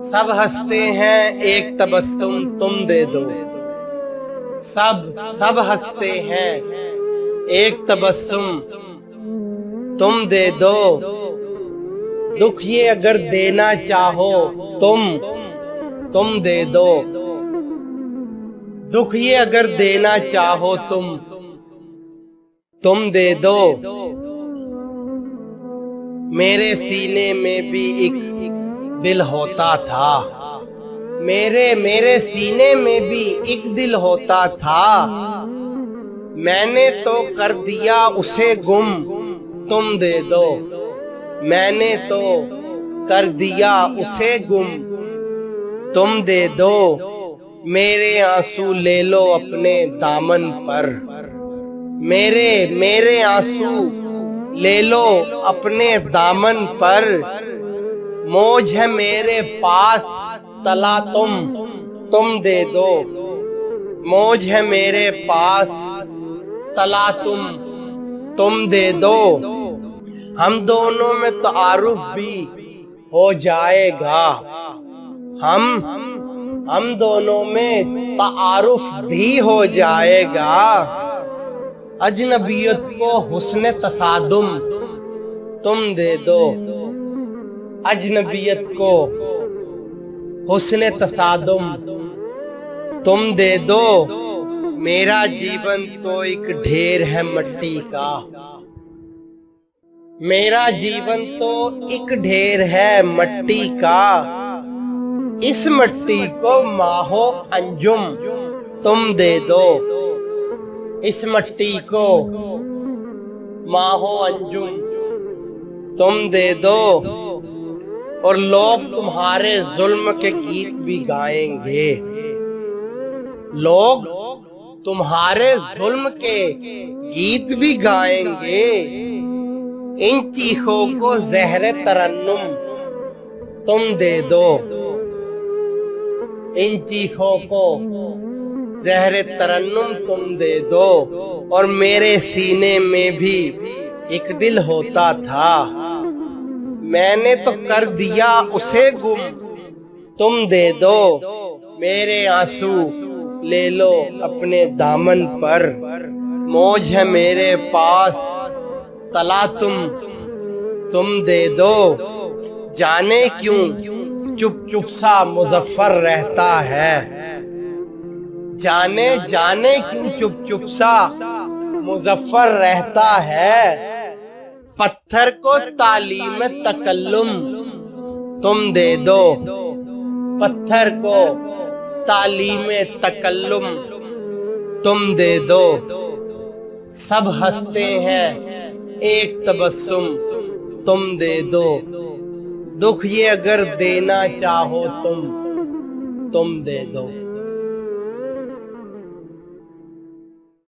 सब हंसते हैं एक तबस्सुम तुम दे दो। सब हंसते हैं एक तबस्सुम तुम दे दो। दुख ये अगर देना चाहो तुम दे दो। दुख ये अगर देना चाहो तुम दे दो। मेरे सीने में भी एक दिल होता था। मेरे सीने में भी एक दिल होता था। मैंने तो कर दिया उसे गुम तुम दे दो। मैंने तो कर दिया उसे गुम तुम दे दो। मेरे आंसू ले लो अपने दामन पर। मेरे आंसू ले लो अपने दामन पर। मौज है मेरे पास तला तुम दे दो। मौज है मेरे पास तला तुम दे दो। हम दोनों में तारुफ भी हो जाएगा। हम दोनों में तारुफ भी हो जाएगा। अजनबियत को हुस्न तसादुम तुम दे दो। अजनबियत को हुस्न तसादुम तुम दे दो। मेरा जीवन तो एक ढेर है मिट्टी का। मेरा जीवन तो एक ढेर है मिट्टी का। इस मिट्टी को माहो अंजुम तुम दे दो। इस मिट्टी को माहो अंजुम तुम दे दो। और लोग तुम्हारे जुल्म के गीत भी गाएंगे। लोग तुम्हारे जुल्म के गीत भी गाएंगे। इन चीखों को ज़हर तरन्नुम तुम दे दो। इन चीखों को ज़हर तरन्नुम तुम दे दो। और मेरे सीने में भी एक दिल होता था। मैंने तो कर दिया उसे गुम तुम दे दो। मेरे आंसू ले लो अपने दामन पर। मौज है मेरे पास तला तुम दे दो। जाने क्यों चुप सा मुजफ्फर रहता है। जाने क्यों चुप सा मुजफ्फर रहता है। पत्थर को तालीम तकल्लुम तुम दे दो। पत्थर को तालीम तकल्लुम तुम दे दो। सब हंसते हैं एक तबस्सुम तुम दे दो। दुख ये अगर देना चाहो तुम दे दो।